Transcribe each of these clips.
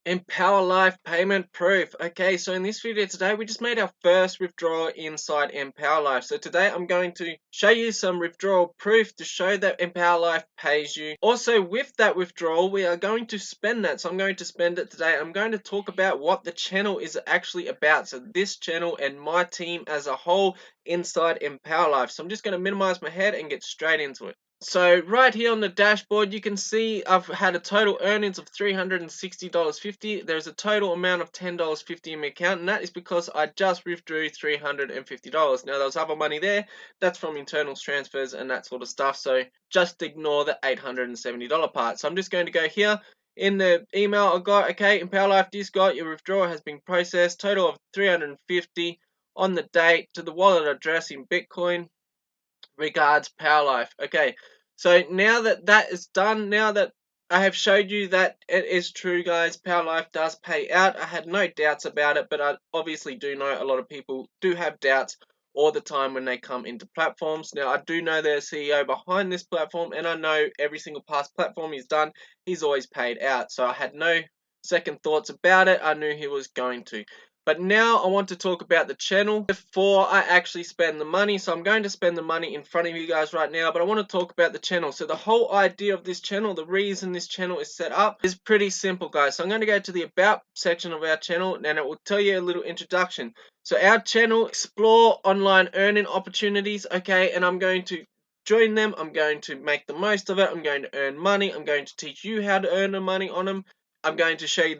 Empower Life payment proof. Okay, so in this video today, we just made our first withdrawal inside Empower Life. So today I'm going to show you some withdrawal proof to show that Empower Life pays you. Also, with that withdrawal, we are going to spend that. So I'm going to spend it today. I'm going to talk about what the channel is actually about. So this channel and my team as a whole inside Empower Life. So I'm just going to minimize my head and get straight into it. So right here on the dashboard, you can see I've had a total earnings of $360.50. There's a total amount of $10.50 in my account, and that is because I just withdrew $350. Now, there's other money there. That's from internal transfers and that sort of stuff. So just ignore the $870 part. So I'm just going to go here. In the email I got, okay, Empower Life Discord, your withdrawal has been processed. Total of $350 on the date to the wallet address in Bitcoin. Regards, Power Life. Okay, so now that that is done, now that I have showed you that it is true, guys, Power Life does pay out. I had no doubts about it, but I obviously do know a lot of people do have doubts all the time when they come into platforms. Now, I do know the CEO behind this platform, and I know every single past platform he's done, he's always paid out. So I had no second thoughts about it. I knew he was going to. But now I want to talk about the channel before I actually spend the money. So I'm going to spend the money in front of you guys right now, but I want to talk about the channel. So the whole idea of this channel, the reason this channel is set up is pretty simple, guys. So I'm going to go to the About section of our channel and it will tell you a little introduction. So our channel, explore online earning opportunities, okay, and I'm going to join them. I'm going to make the most of it. I'm going to earn money. I'm going to teach you how to earn the money on them. I'm going to show you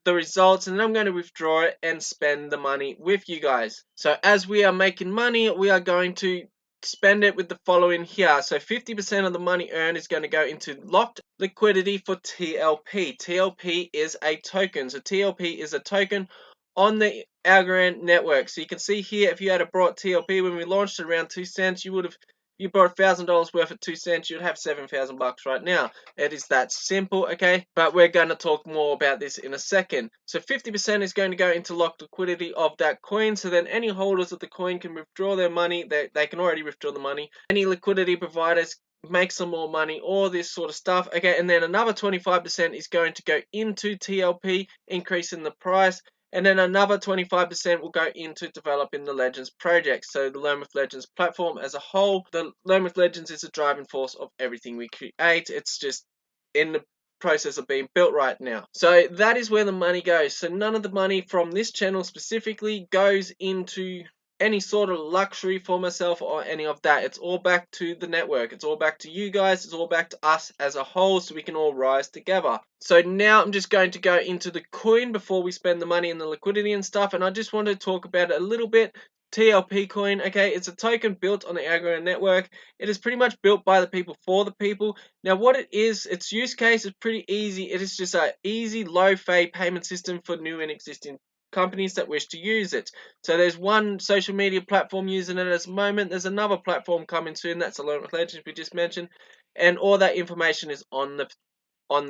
the results, and then I'm going to withdraw it and spend the money with you guys. So as we are making money, we are going to spend it with the following here. So 50% of the money earned is going to go into locked liquidity for TLP. TLP is a token. So TLP is a token on the Algorand network. So you can see here, if you had brought TLP when we launched it around 2 cents, you would have, you bought $1,000 worth at 2 cents, you'd have 7,000 bucks right now. It is that simple, okay? But we're going to talk more about this in a second. So 50% is going to go into locked liquidity of that coin. So then any holders of the coin can withdraw their money. They can already withdraw the money. Any liquidity providers make some more money, all this sort of stuff. Okay, and then another 25% is going to go into TLP, increasing the price. And then another 25% will go into developing the Legends project. So the Learn with Legends platform as a whole, the Learn with Legends is the driving force of everything we create. It's just in the process of being built right now. So that is where the money goes. So none of the money from this channel specifically goes into any sort of luxury for myself or any of that. It's all back to the network. It's all back to you guys. It's all back to us as a whole so we can all rise together. So now I'm just going to go into the coin before we spend the money in the liquidity and stuff. And I just want to talk about it a little bit. TLP coin, okay, it's a token built on the Algorand network. It is pretty much built by the people for the people. Now what it is, its use case is pretty easy. It is just an easy low fee payment system for new and existing companies that wish to use it. So there's one social media platform using it at the moment. There's another platform coming soon. That's Learn with Legends we just mentioned. And all that information is on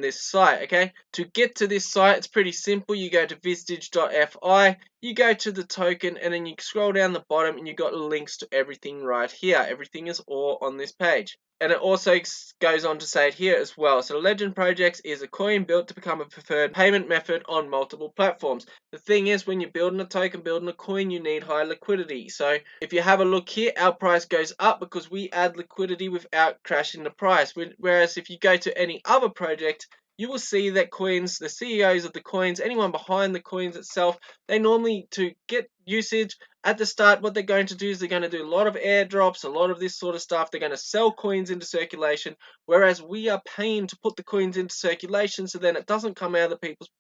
this site, okay? To get to this site, it's pretty simple. You go to vistage.fi, you go to the token, and then you scroll down the bottom and you got links to everything right here. Everything is all on this page. And it also goes on to say it here as well. So Legend Projects is a coin built to become a preferred payment method on multiple platforms. The thing is, when you're building a token, building a coin, you need high liquidity. So if you have a look here, our price goes up because we add liquidity without crashing the price. Whereas if you go to any other project, you will see that coins, the CEOs of the coins, anyone behind the coins itself, they normally, to get usage at the start, what they're going to do is they're going to do a lot of airdrops, a lot of this sort of stuff. They're going to sell coins into circulation, whereas we are paying to put the coins into circulation so then it doesn't come out of the people's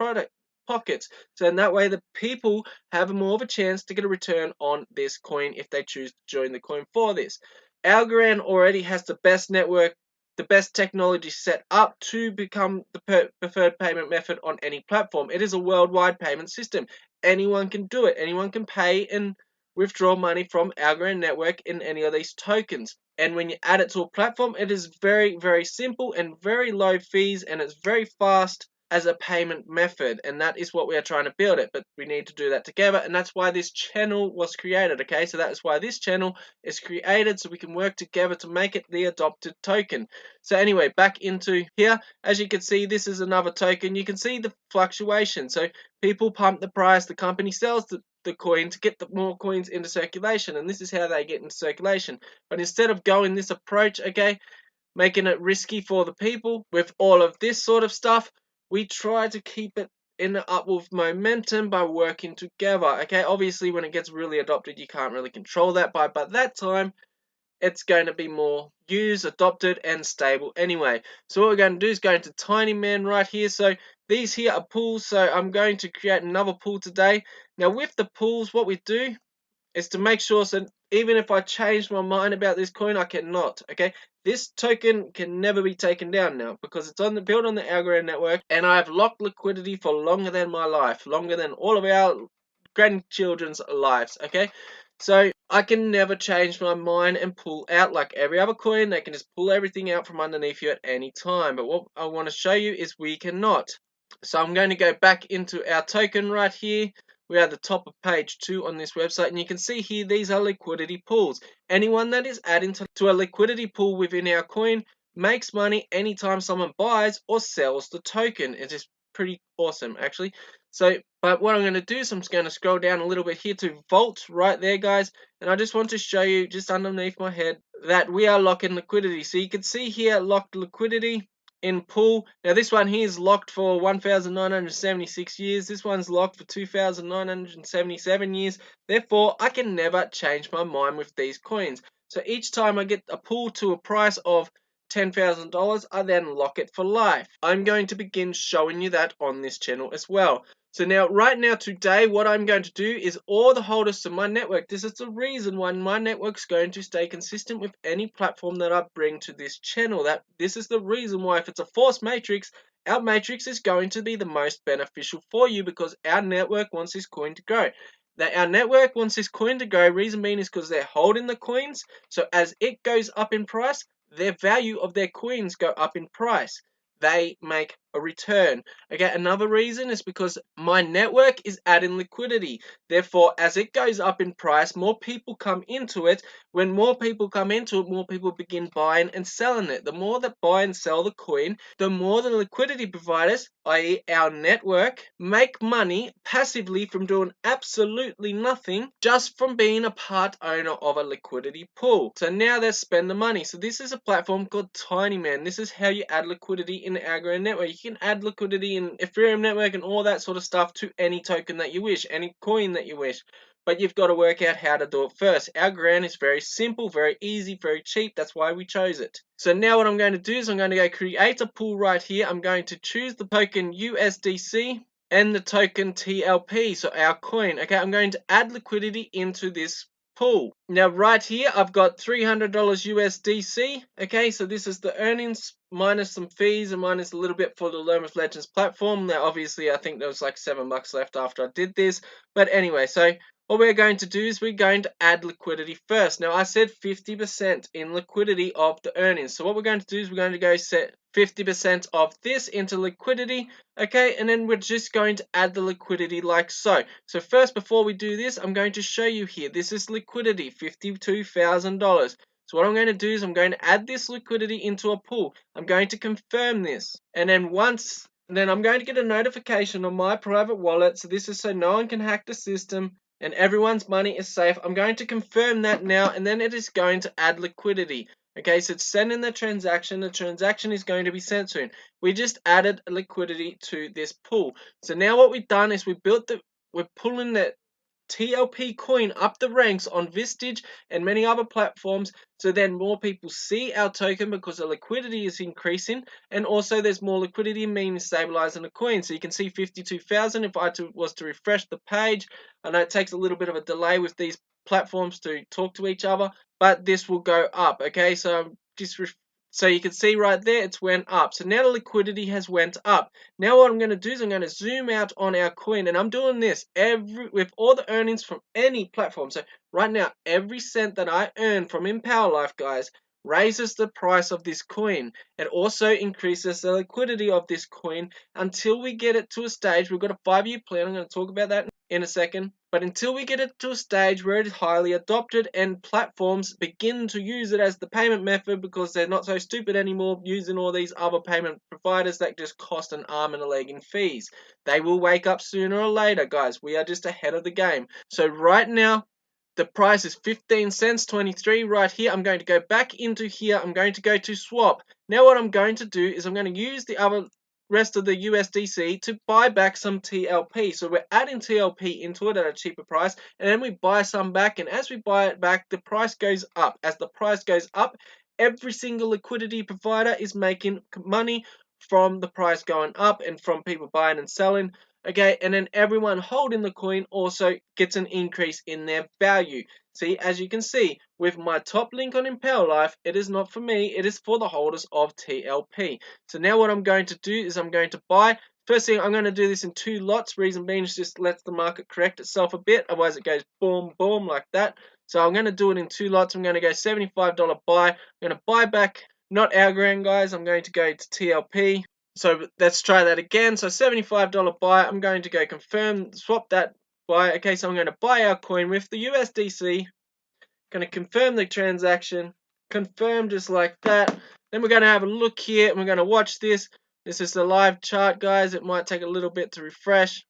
pockets. So in that way, the people have more of a chance to get a return on this coin if they choose to join the coin for this. Algorand already has the best network, the best technology set up to become the preferred payment method on any platform. It is a worldwide payment system. Anyone can do it. Anyone can pay and withdraw money from Algorand network in any of these tokens. And when you add it to a platform, it is very, very simple and very low fees, and it's very fast as a payment method, and that is what we are trying to build it. But we need to do that together, and that's why this channel was created. Okay, so that is why this channel is created, so we can work together to make it the adopted token. So anyway, back into here, as you can see, this is another token. You can see the fluctuation. So people pump the price, the company sells the coin to get the more coins into circulation, and this is how they get into circulation. But instead of going this approach, okay, making it risky for the people with all of this sort of stuff, we try to keep it in the upward momentum by working together. Okay, obviously when it gets really adopted, you can't really control that, by that time it's going to be more used, adopted, and stable anyway. So what we're going to do is go into Tiny Man right here. So these here are pools, so I'm going to create another pool today. Now with the pools, what we do is to make sure, so even if I change my mind about this coin, I cannot. Okay, this token can never be taken down now because it's built on the Algorand network, and I have locked liquidity for longer than my life, longer than all of our grandchildren's lives. Okay, so I can never change my mind and pull out like every other coin. They can just pull everything out from underneath you at any time, but what I want to show you is we cannot. So I'm going to go back into our token right here. We are at the top of page 2 on this website, and you can see here these are liquidity pools. Anyone that is adding to a liquidity pool within our coin makes money anytime someone buys or sells the token. It is pretty awesome actually. So, but what I'm going to do is I'm just going to scroll down a little bit here to Vault right there, guys, and I just want to show you just underneath my head that we are locking liquidity. So you can see here locked liquidity in pool. Now this one here is locked for 1,976 years. This one's locked for 2,977 years. Therefore, I can never change my mind with these coins. So each time I get a pool to a price of $10,000, I then lock it for life. I'm going to begin showing you that on this channel as well. So now, right now, today, what I'm going to do is all the holders to my network. This is the reason why my network's going to stay consistent with any platform that I bring to this channel. This is the reason why if it's a forced matrix, our matrix is going to be the most beneficial for you because our network wants this coin to grow. Our network wants this coin to grow. Reason being is because they're holding the coins. So as it goes up in price, their value of their coins go up in price. They make a return. Okay, another reason is because my network is adding liquidity. Therefore, as it goes up in price, more people come into it. When more people come into it, more people begin buying and selling it. The more that buy and sell the coin, the more the liquidity providers, i.e. our network, make money passively from doing absolutely nothing, just from being a part owner of a liquidity pool. So now they spend the money. So this is a platform called Tiny Man. This is how you add liquidity in the Algorand network. You can add liquidity in Ethereum network and all that sort of stuff to any token that you wish, any coin that you wish. But you've got to work out how to do it first. Algorand is very simple, very easy, very cheap. That's why we chose it. So now what I'm going to do is I'm going to go create a pool right here. I'm going to choose the token USDC and the token TLP, so our coin. Okay, I'm going to add liquidity into this pool. Now right here I've got $300 USDC. Okay, so this is the earnings minus some fees and minus a little bit for the Learn with Legends platform. Now obviously I think there was like $7 left after I did this, but anyway, so what we're going to do is we're going to add liquidity first. Now I said 50% in liquidity of the earnings. So what we're going to do is we're going to go set 50% of this into liquidity. Okay, and then we're just going to add the liquidity like so. So first, before we do this, I'm going to show you here. This is liquidity, $52,000. So what I'm going to do is I'm going to add this liquidity into a pool. I'm going to confirm this. And then then I'm going to get a notification on my private wallet. So this is so no one can hack the system and everyone's money is safe. I'm going to confirm that now, and then it is going to add liquidity. Okay, so it's sending the transaction. The transaction is going to be sent soon. We just added liquidity to this pool. So now what we've done is we're pulling the TLP coin up the ranks on Vistage and many other platforms, so then more people see our token because the liquidity is increasing, and also there's more liquidity meaning stabilizing the coin. So you can see 52,000 if I was to refresh the page. I know it takes a little bit of a delay with these platforms to talk to each other, but this will go up. Okay, so so you can see right there it's went up. So now the liquidity has went up. Now what I'm going to do is I'm going to zoom out on our coin, and I'm doing this with all the earnings from any platform. So right now every cent that I earn from Empower Life, guys, raises the price of this coin. It also increases the liquidity of this coin until we get it to a stage. We've got a 5-year plan. I'm going to talk about that in a second. But until we get it to a stage where it is highly adopted and platforms begin to use it as the payment method because they're not so stupid anymore using all these other payment providers that just cost an arm and a leg in fees. They will wake up sooner or later, guys. We are just ahead of the game. So right now, the price is 15 cents 23 right here. I'm going to go back into here. I'm going to go to swap. Now what I'm going to do is I'm going to use the other rest of the USDC to buy back some TLP. So we're adding TLP into it at a cheaper price, and then we buy some back, and as we buy it back, the price goes up. As the price goes up, every single liquidity provider is making money from the price going up and from people buying and selling. Okay, and then everyone holding the coin also gets an increase in their value. See, as you can see, with my top link on Empower Life, it is not for me, it is for the holders of TLP. So now what I'm going to do is I'm going to buy. First thing, I'm going to do this in 2 lots. Reason being is just lets the market correct itself a bit. Otherwise it goes boom, boom like that. So I'm going to do it in 2 lots. I'm going to go $75 buy. I'm going to buy back, not Algorand, guys. I'm going to go to TLP. So let's try that again. So $75 buy. I'm going to go confirm, swap that buy. Okay, so I'm going to buy our coin with the USDC. Going to confirm the transaction. Confirm just like that. Then we're going to have a look here and we're going to watch this. This is the live chart, guys. It might take a little bit to refresh.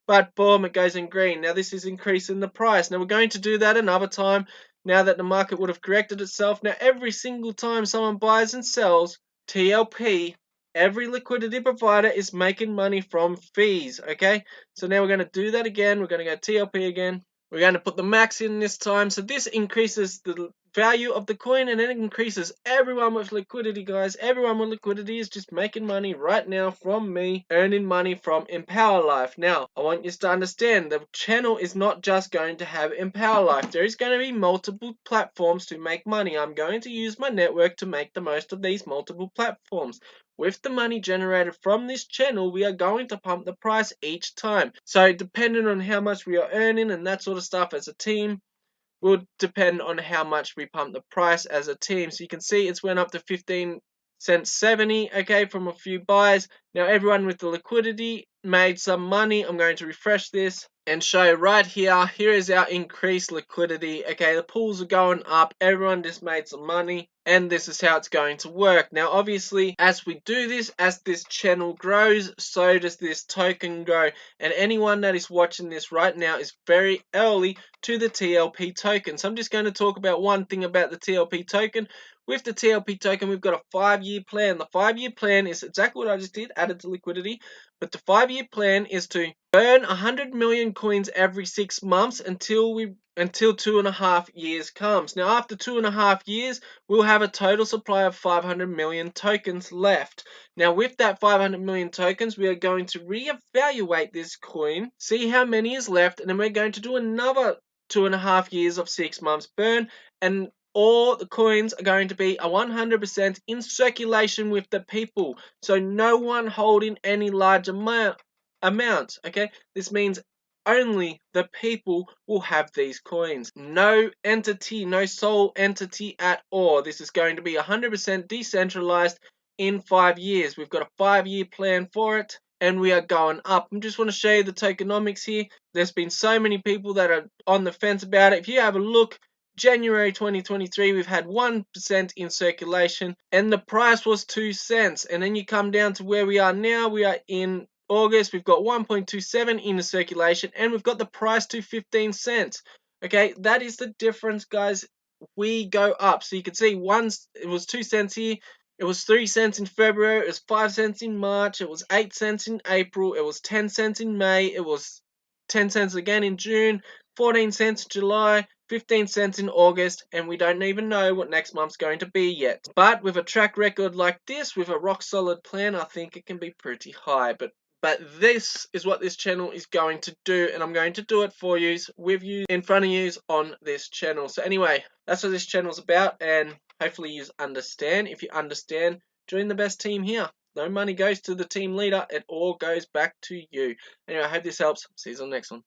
But boom, it goes in green. Now this is increasing the price. Now we're going to do that another time now that the market would have corrected itself. Now every single time someone buys and sells TLP, every liquidity provider is making money from fees, okay? So now we're going to do that again. We're going to go TLP again. We're going to put the max in this time. So this increases the value of the coin and it increases everyone with liquidity, guys. Everyone with liquidity is just making money right now from me, earning money from Empower Life. Now, I want you to understand the channel is not just going to have Empower Life. There is going to be multiple platforms to make money. I'm going to use my network to make the most of these multiple platforms. With the money generated from this channel, we are going to pump the price each time. So depending on how much we are earning and that sort of stuff as a team, will depend on how much we pump the price as a team. So you can see it's went up to 15 cents 70, okay, from a few buys. Now everyone with the liquidity made some money. I'm going to refresh this and show right here. Here is our increased liquidity. Okay, the pools are going up. Everyone just made some money. And this is how it's going to work. Now, obviously, as we do this, as this channel grows, so does this token grow. And anyone that is watching this right now is very early to the TLP token. So I'm just going to talk about one thing about the TLP token. With the TLP token, we've got a 5-year plan. The 5-year plan is exactly what I just did, added to liquidity. But the 5-year plan is to burn 100 million coins every 6 months until 2.5 years comes. Now, after 2.5 years, we'll have a total supply of 500 million tokens left. Now, with that 500 million tokens, we are going to reevaluate this coin, see how many is left, and then we're going to do another 2.5 years of 6 months burn, and all the coins are going to be 100% in circulation with the people. So no one holding any large amounts, okay? This means only the people will have these coins. No entity, no sole entity at all. This is going to be 100% decentralized in 5 years. We've got a 5-year plan for it and we are going up. I just want to show you the tokenomics here. There's been so many people that are on the fence about it. If you have a look, January 2023, we've had 1% in circulation and the price was 2 cents. And then you come down to where we are now. We are in August, we've got 1.27 in the circulation and we've got the price to 15 cents. Okay, that is the difference, guys. We go up. So you can see it was 2 cents here. It was 3 cents in February. It was 5 cents in March. It was 8 cents in April. It was 10 cents in May. It was 10 cents again in June. 14 cents in July. 15 cents in August, and we don't even know what next month's going to be yet. But with a track record like this, with a rock solid plan, I think it can be pretty high. But this is what this channel is going to do, and I'm going to do it for you, with you, in front of you on this channel. So anyway, that's what this channel's about, and hopefully you understand. If you understand, join the best team here. No money goes to the team leader, it all goes back to you. Anyway, I hope this helps. See you on the next one.